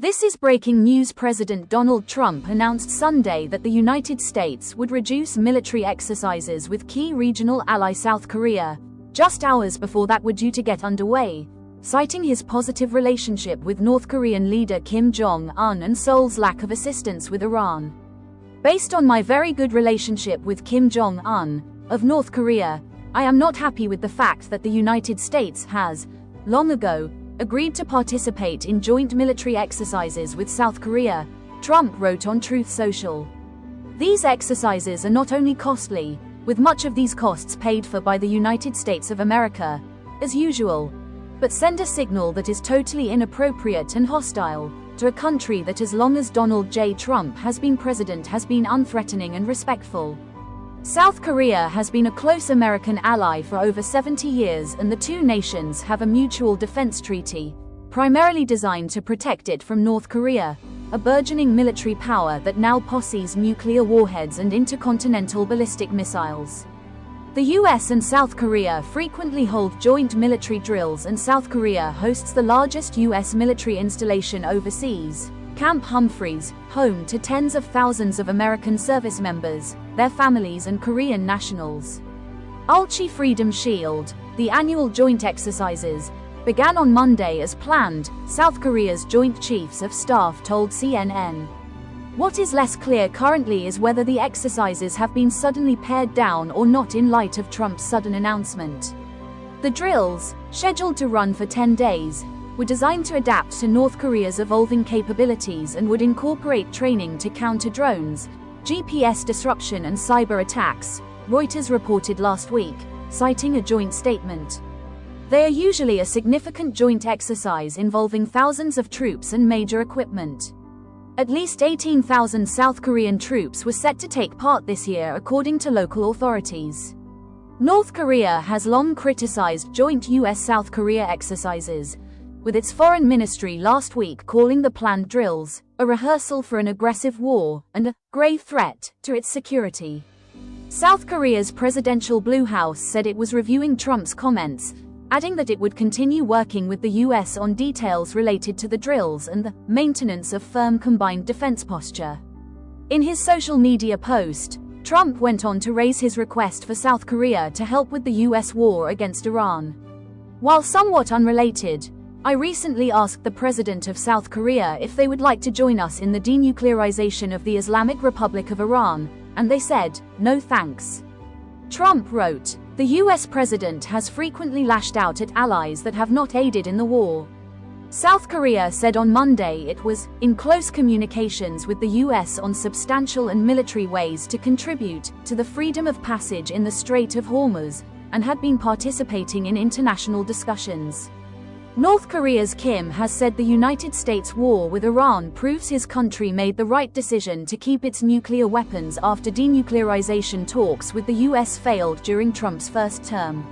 This is breaking news. President Donald Trump announced Sunday that the United States would reduce military exercises with key regional ally South Korea, just hours before that were due to get underway, citing his positive relationship with North Korean leader Kim Jong-un and Seoul's lack of assistance with Iran. Based on my very good relationship with Kim Jong-un, of North Korea, I am not happy with the fact that the United States has, long ago, agreed to participate in joint military exercises with South Korea, Trump wrote on Truth Social. These exercises are not only costly, with much of these costs paid for by the United States of America, as usual, but send a signal that is totally inappropriate and hostile to a country that, as long as Donald J. Trump has been president, has been unthreatening and respectful. South Korea has been a close American ally for over 70 years, and the two nations have a mutual defense treaty, primarily designed to protect it from North Korea, a burgeoning military power that now possesses nuclear warheads and intercontinental ballistic missiles. The US and South Korea frequently hold joint military drills, and South Korea hosts the largest US military installation overseas, Camp Humphreys, home to tens of thousands of American service members, their families and Korean nationals. Ulchi Freedom Shield, the annual joint exercises, began on Monday as planned, South Korea's Joint Chiefs of Staff told CNN. What is less clear currently is whether the exercises have been suddenly pared down or not in light of Trump's sudden announcement. The drills, scheduled to run for 10 days, were designed to adapt to North Korea's evolving capabilities and would incorporate training to counter drones, GPS disruption and cyber attacks, Reuters reported last week, citing a joint statement. They are usually a significant joint exercise involving thousands of troops and major equipment. At least 18,000 South Korean troops were set to take part this year, according to local authorities. North Korea has long criticized joint US-South Korea exercises, with its foreign ministry last week calling the planned drills a rehearsal for an aggressive war and a grave threat to its security. South Korea's presidential Blue House said it was reviewing Trump's comments, adding that it would continue working with the US on details related to the drills and the maintenance of firm combined defense posture. In his social media post, Trump went on to raise his request for South Korea to help with the US war against Iran. While somewhat unrelated, I recently asked the president of South Korea if they would like to join us in the denuclearization of the Islamic Republic of Iran, and they said, "No thanks." Trump wrote, "The US president has frequently lashed out at allies that have not aided in the war." South Korea said on Monday it was in close communications with the US on substantial and military ways to contribute to the freedom of passage in the Strait of Hormuz, and had been participating in international discussions. North Korea's Kim has said the United States' war with Iran proves his country made the right decision to keep its nuclear weapons after denuclearization talks with the US failed during Trump's first term.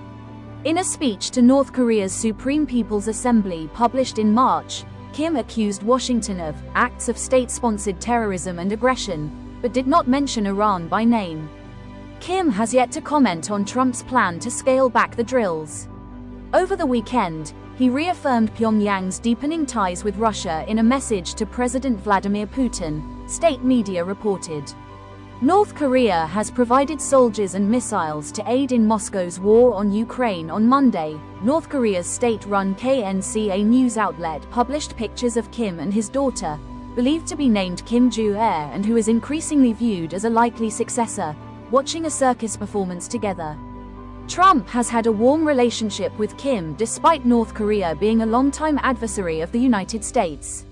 In a speech to North Korea's Supreme People's Assembly published in March, Kim accused Washington of acts of state-sponsored terrorism and aggression, but did not mention Iran by name. Kim has yet to comment on Trump's plan to scale back the drills. Over the weekend, he reaffirmed Pyongyang's deepening ties with Russia in a message to President Vladimir Putin, state media reported. North Korea has provided soldiers and missiles to aid in Moscow's war on Ukraine. On Monday, North Korea's state-run KNCA news outlet published pictures of Kim and his daughter, believed to be named Kim Joo-ae and who is increasingly viewed as a likely successor, watching a circus performance together. Trump has had a warm relationship with Kim despite North Korea being a longtime adversary of the United States.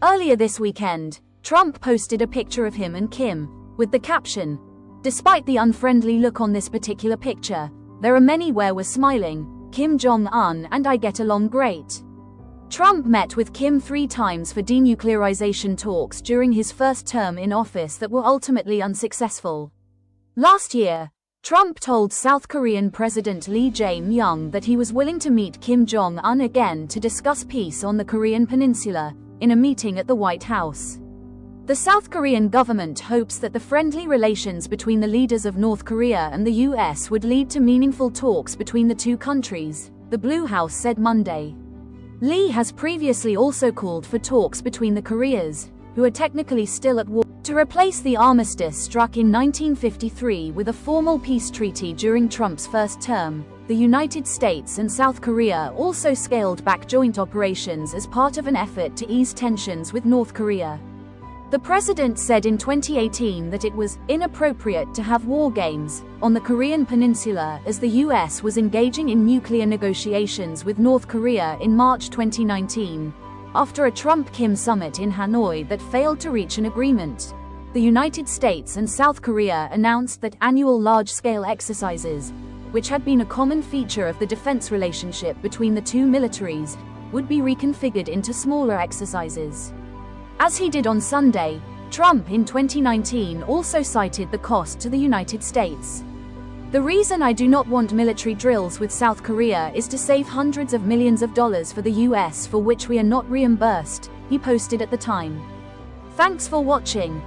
Earlier this weekend, Trump posted a picture of him and Kim, with the caption, "Despite the unfriendly look on this particular picture, there are many where we're smiling, Kim Jong-un and I get along great." Trump met with Kim 3 times for denuclearization talks during his first term in office that were ultimately unsuccessful. Last year, Trump told South Korean President Lee Jae-myung that he was willing to meet Kim Jong-un again to discuss peace on the Korean peninsula, in a meeting at the White House. The South Korean government hopes that the friendly relations between the leaders of North Korea and the US would lead to meaningful talks between the two countries, the Blue House said Monday. Lee has previously also called for talks between the Koreas, who are technically still at war, to replace the armistice struck in 1953 with a formal peace treaty during Trump's first term. The United States and South Korea also scaled back joint operations as part of an effort to ease tensions with North Korea. The president said in 2018 that it was inappropriate to have war games on the Korean peninsula as the US was engaging in nuclear negotiations with North Korea in March 2019, after a Trump-Kim summit in Hanoi that failed to reach an agreement. The United States and South Korea announced that annual large-scale exercises, which had been a common feature of the defense relationship between the two militaries, would be reconfigured into smaller exercises. As he did on Sunday, Trump in 2019 also cited the cost to the United States. "The reason I do not want military drills with South Korea is to save hundreds of millions of dollars for the US for which we are not reimbursed," he posted at the time. Thanks for watching.